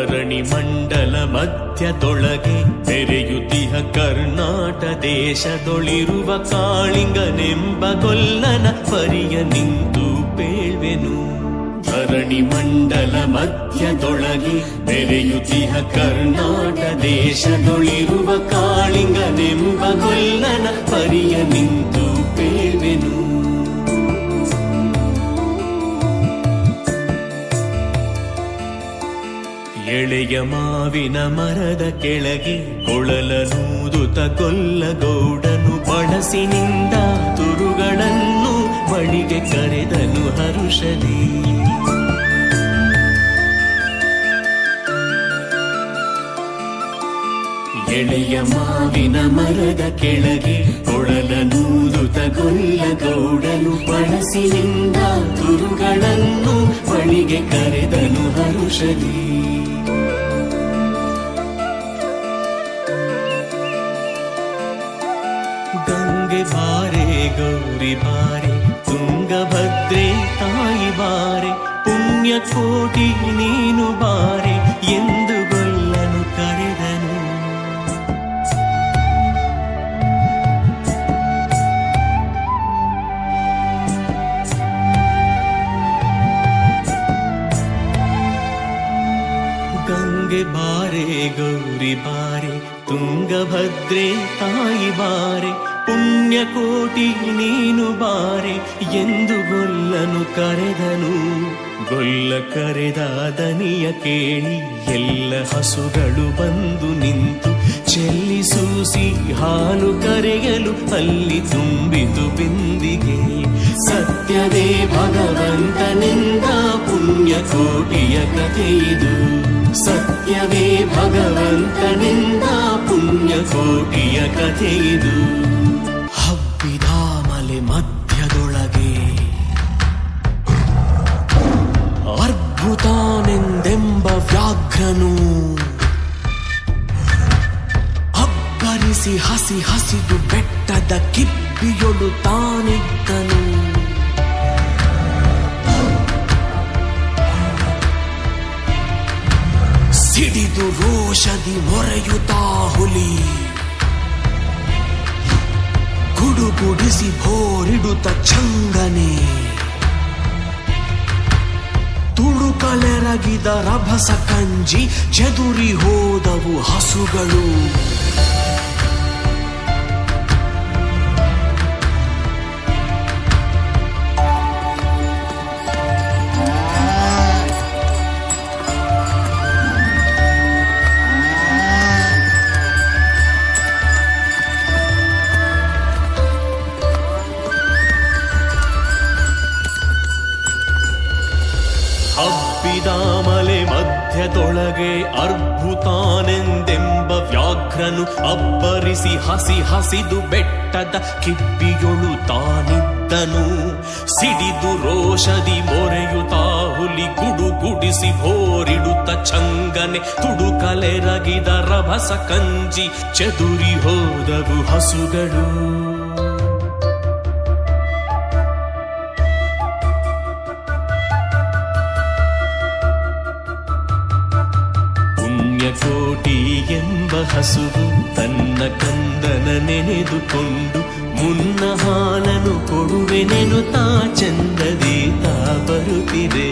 ಧರಣಿ ಮಂಡಲ ಮಧ್ಯದೊಳಗೆ ಬೆರೆಯುತ್ತಿಹ ಕರ್ನಾಟ ದೇಶದೊಳಿರುವ ಕಾಳಿಂಗನೆಂಬ ಗೊಲ್ಲನ ಪರಿಯ ನಿಂತು ಪೇಳ್ವೆನು. ಧರಣಿ ಮಂಡಲ ಮಧ್ಯದೊಳಗೆ ಬೆರೆಯುತ್ತಿಹ ಕರ್ನಾಟ ದೇಶದೊಳಿರುವ ಕಾಳಿಂಗನೆಂಬ ಗೊಲ್ಲನ ಪರಿಯ ನಿಂತು ಪೇಳ್ವೆನು. ಎಳೆಯ ಮಾವಿನ ಮರದ ಕೆಳಗೆ ಕೊಳಲನೂದುತ ಗೊಲ್ಲಗೌಡನು ಬಳಸಿನಿಂದ ತುರುಗಳನ್ನು ಬಳಿಗೆ ಕರೆದನು ಹರುಷದಿ. ಎಳೆಯ ಮಾವಿನ ಮರದ ಕೆಳಗೆ ಕೊಳಲನೂದುತ ಗೊಲ್ಲಗೌಡನು ಬಳಸಿನಿಂದ ತುರುಗಳನ್ನು ಬಳಿಗೆ ಕರೆದನು ಹರುಷದಿ. ಗಂಗೆ ಬಾರೆ ಗೌರಿ ಬಾರೆ ತುಂಗಭದ್ರೆ ತಾಯಿ ಬಾರೆ ಪುಣ್ಯಕೋಟಿ ನೀನು ಬಾರೆ ಎಂದು ಗೊಲ್ಲನು ಕರೆದನು. ಗಂಗೆ ಬಾರೆ ಗೌರಿ ಬಾರೆ ತುಂಗಭದ್ರೆ ತಾಯಿ ಬಾರೆ ಪುಣ್ಯಕೋಟಿ ನೀನು ಬಾರೆ ಎಂದು ಗೊಲ್ಲನು ಕರೆದನು. ಗೊಲ್ಲ ಕರೆದ ದನಿಯ ಕೇಳಿ ಎಲ್ಲ ಹಸುಗಳು ಬಂದು ನಿಂತು ಚೆಲ್ಲಿಸೂಸಿ ಹಾಲು ಕರೆಯಲು ಅಲ್ಲಿ ತುಂಬಿತು ಬಿಂದಿಗೆ. ಸತ್ಯವೇ ಭಗವಂತನಿಂದ ಪುಣ್ಯಕೋಟಿಯ ಕಥೆಯಿದು. ಸತ್ಯವೇ ಭಗವಂತನಿಂದ ಪುಣ್ಯಕೋಟಿಯ ಕಥೆಯಿದು. ಹಬ್ಬಿದ ಮಲೆ ಮಧ್ಯದೊಳಗೆ ಅರ್ಭುತಾನೆಂದೆಂಬ ವ್ಯಾಘ್ರನು ಅಬ್ಬರಿಸಿ ಹಸಿ ಹಸಿದು ಬೆಟ್ಟದ ಕಿಪ್ಪಿಯೊಳು ತಾನಿದ್ದನು. ಸಿಡಿದು ರೋಷದಿ ಮೊರೆಯುತ್ತಾ ಹುಲಿ ಗುಡುಗುಡಿಸಿ ಭೋರಿಡುತ್ತ ಚಂಗನೆ ತುಳುಕಲೆರಗಿದ ರಭಸ ಕಂಜಿ ಚೆದುರಿ ಹೋದವು ಹಸುಗಳು. ಹಬ್ಬಿದಾಮಲೆ ಮಧ್ಯದೊಳಗೆ ಅರ್ಭುತಾನೆಂದೆಂಬ ವ್ಯಾಘ್ರನು ಅಬ್ಬರಿಸಿ ಹಸಿ ಹಸಿದು ಬೆಟ್ಟದ ಕಿಪ್ಪಿಯೊಳು ತಾನಿದ್ದನು. ಸಿಡಿದು ರೋಷದಿ ಮೊರೆಯುತ್ತಾ ಹುಲಿ ಗುಡುಗುಡಿಸಿ ಭೋರಿಡುತ್ತ ಚಂಗನೆ ತುಡುಕಲೆರಗಿದ ರಭಸ ಕಂಜಿ ಚೆದುರಿ ಹೋದವು ಹಸುಗಳು. ಕೋಟಿ ಎಂಬ ಹಸುವು ತನ್ನ ಕಂದನ ನೆನೆದುಕೊಂಡು ಮುನ್ನ ಹಾಲನು ಕೊಡುವೆನೆನು ತಾ ಚಂದದಿ ತಾ ಬರುತ್ತಿದೆ.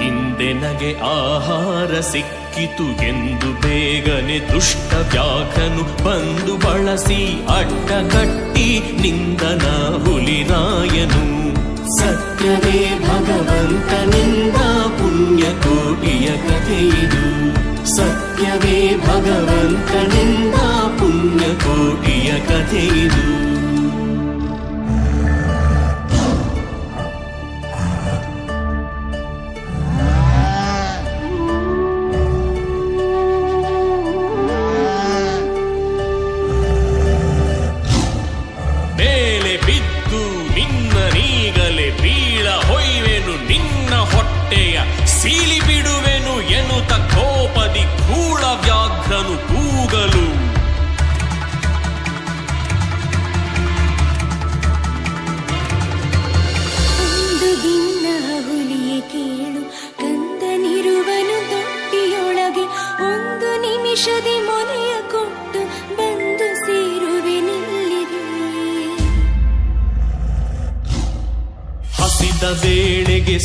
ಹಿಂದೆ ನಗೆ ಆಹಾರ ಸಿಕ್ಕಿತು ಎಂದು ಬೇಗನೆ ದುಷ್ಟ ವ್ಯಾಘ್ರನು ಬಂದು ಬಳಸಿ ಅಡ್ಡಗಟ್ಟಿ ನಿಂದನ ಹುಲಿರಾಯನು. ಸತ್ಯವೇ ಭಗವಂತನಿಂದ ಪುಣ್ಯಕೋಟಿಯ ಕಥೆಯಿದು. ಸತ್ಯವೇ ಭಗವಂತನಿಂದ ಪುಣ್ಯಕೋಟಿಯ ಕಥೆಯಿದು. ಸೀಲಿ ಬಿಡುವೆನು ಎನ್ನುತ್ತ ಕೋಪ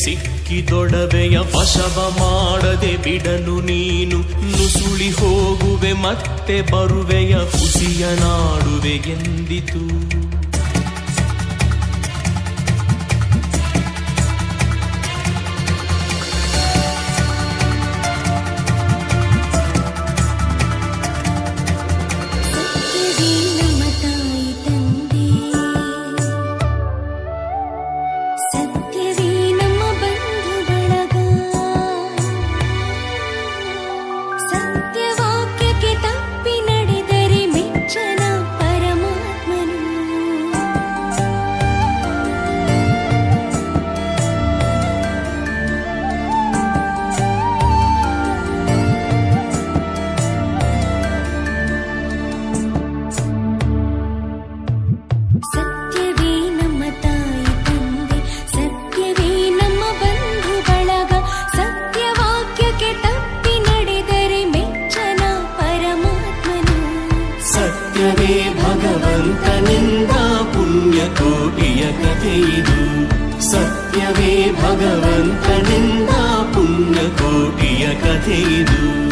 ಸಿಕ್ಕಿದೊಡವೆಯ ವಶವ ಮಾಡದೆ ಬಿಡನು ನೀನು. ನುಸುಳಿ ಹೋಗುವೆ ಮತ್ತೆ ಬರುವೆಯ ಹುಸಿಯ ನಾಡುವೆ ಎಂದಿತು. ಸತ್ಯವೇ ಭಗವಂತನಿಂದ ಪುಣ್ಯಕೋಟಿಯ ಕಥೆಯಿದು. ಸತ್ಯವೇ ಭಗವಂತನಿಂದ ಪುಣ್ಯಕೋಟಿಯ ಕಥೆಯಿದು.